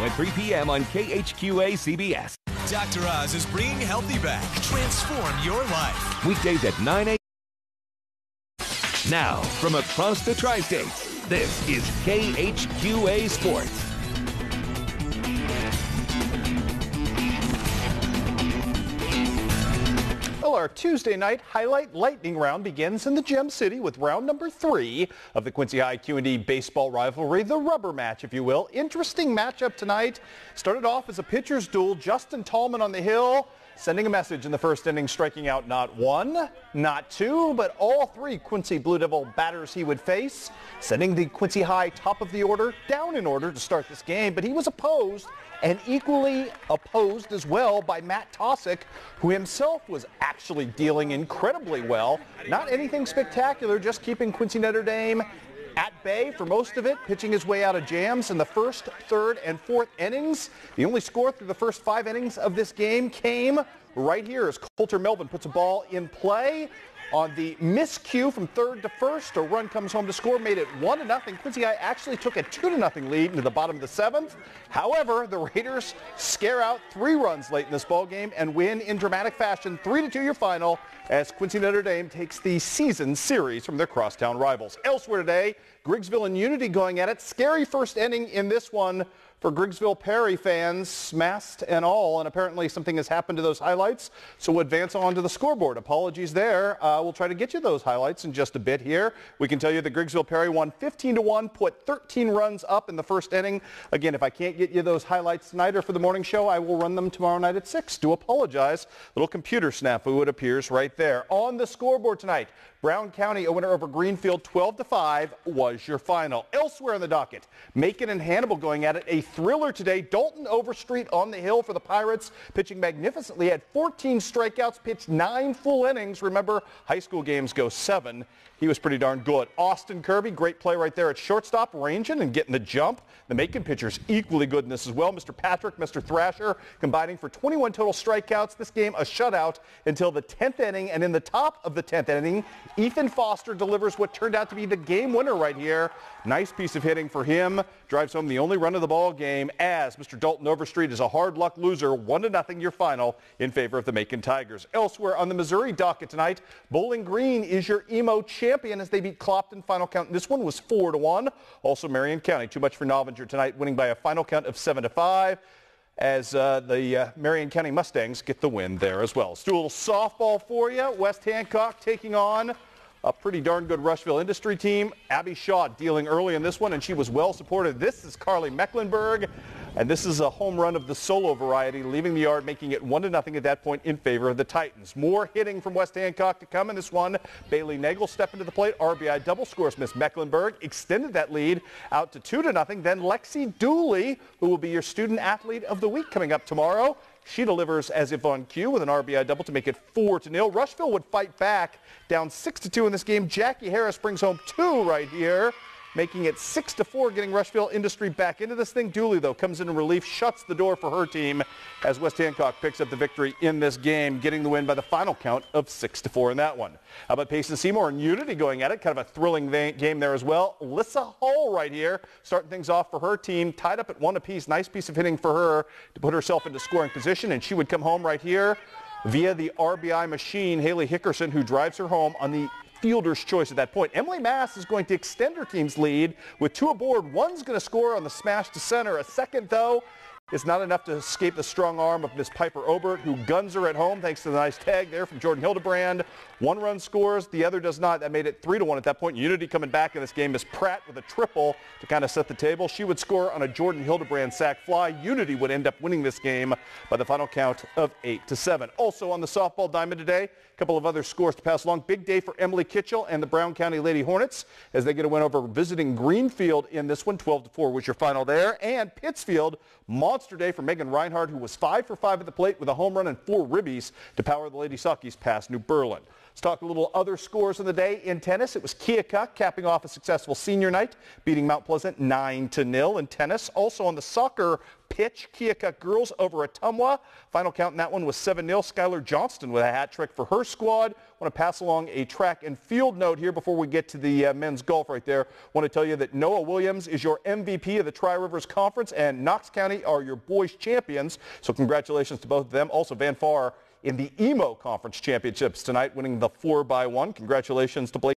at 3 p.m. on KHQA CBS. Dr. Oz is bringing healthy back. Transform your life. Weekdays at 9 a.m. Now, from across the tri-states, this is KHQA Sports. Well, our Tuesday night highlight lightning round begins in the Gem City with round number 3 of the Quincy High Q&D baseball rivalry, the rubber match, if you will. Interesting matchup tonight. Started off as a pitcher's duel. Justin Tallman on the hill, sending a message in the first inning, striking out not one, not two, but all 3 Quincy Blue Devil batters he would face, sending the Quincy High top of the order down in order to start this game. But he was opposed, and equally opposed as well, by Matt Tosick, who himself was actually dealing incredibly well. Not anything spectacular, just keeping Quincy Notre Dame at bay for most of it, pitching his way out of jams in the first, third, and fourth innings. The only score through the first 5 innings of this game came right here as Coulter Melvin puts a ball in play. On the miscue from third to first, a run comes home to score, made it 1-0. Quincy High actually took a 2-0 lead into the bottom of the 7th. However, the Raiders scare out 3 runs late in this ball game and win in dramatic fashion, 3-2 your final, as Quincy Notre Dame takes the season series from their crosstown rivals. Elsewhere today, Griggsville and Unity going at it. Scary first inning in this one for Griggsville Perry fans, masked and all, and apparently something has happened to those highlights, so we'll advance on to the scoreboard. Apologies there. We'll try to get you those highlights in just a bit here. We can tell you that Griggsville Perry won 15-1, put 13 runs up in the first inning. Again, if I can't get you those highlights tonight or for the morning show, I will run them tomorrow night at 6. Do apologize. Little computer snafu, it appears right there. On the scoreboard tonight, Brown County, a winner over Greenfield, 12-5 was your final. Elsewhere in the docket, Macon and Hannibal going at it. A thriller today. Dalton Overstreet on the hill for the Pirates, pitching magnificently. Had 14 strikeouts, pitched 9 full innings. Remember, high school games go 7. He was pretty darn good. Austin Kirby, great play right there at shortstop, ranging and getting the jump. The Macon pitchers equally good in this as well. Mr. Patrick, Mr. Thrasher combining for 21 total strikeouts. This game a shutout until the 10th inning, and in the top of the 10th inning, Ethan Foster delivers what turned out to be the game winner right here. Nice piece of hitting for him. Drives home the only run of the ball game as Mr. Dalton Overstreet is a hard luck loser. 1-0 your final in favor of the Macon Tigers. Elsewhere on the Missouri docket tonight, Bowling Green is your emo champion as they beat Clopton. Final count. This one was 4-1. Also Marion County, too much for Novinger tonight, winning by a final count of 7-5. As the Marion County Mustangs get the win there as well. Let's do a little softball for you. West Hancock taking on a pretty darn good Rushville Industry team. Abby Shaw dealing early in this one, and she was well supported. This is Carly Mecklenburg, and this is a home run of the solo variety, leaving the yard, making it 1-0 at that point in favor of the Titans. More hitting from West Hancock to come in this one. Bailey Nagel stepping to the plate. RBI double scores Miss Mecklenburg, extended that lead out to 2-0. Then Lexi Dooley, who will be your student athlete of the week coming up tomorrow. She delivers as if on cue with an RBI double to make it 4-0. Rushville would fight back, down 6-2 in this game. Jackie Harris brings home 2 right here, making it 6-4, getting Rushville Industry back into this thing. Dooley, though, comes in relief, shuts the door for her team as West Hancock picks up the victory in this game, getting the win by the final count of 6-4 in that one. How about Payson Seymour and Unity going at it? Kind of a thrilling game there as well. Lissa Hull right here, starting things off for her team, tied up at 1 apiece. Nice piece of hitting for her to put herself into scoring position, and she would come home right here via the RBI machine, Haley Hickerson, who drives her home on the fielder's choice at that point. Emily Mass is going to extend her team's lead with 2 aboard. One's going to score on the smash to center. A second, though, is not enough to escape the strong arm of Miss Piper Obert, who guns her at home thanks to the nice tag there from Jordan Hildebrand. 1 run scores, the other does not. That made it 3-1 at that point. Unity coming back in this game is Pratt with a triple to kind of set the table. She would score on a Jordan Hildebrand sac fly. Unity would end up winning this game by the final count of 8-7. Also on the softball diamond today, a couple of other scores to pass along. Big day for Emily Kitchell and the Brown County Lady Hornets as they get a win over visiting Greenfield in this one. 12-4 was your final there. And Pittsfield, monster day for Megan Reinhardt, who was 5 for 5 at the plate with a home run and 4 ribbies to power the Lady Sockies past New Berlin. Let's talk a little other scores of the day in tennis. It was Keokuk capping off a successful senior night, beating Mount Pleasant 9-0 in tennis. Also on the soccer pitch, Keokuk girls over Ottumwa. Final count in that one was 7-0. Skylar Johnston with a hat trick for her squad. want to pass along a track and field note here before we get to the men's golf right there. Want to tell you that Noah Williams is your MVP of the Tri-Rivers Conference and Knox County are your boys champions. So congratulations to both of them. Also Van Farr in the EMO Conference Championships tonight, winning the 4x1. Congratulations to Blake.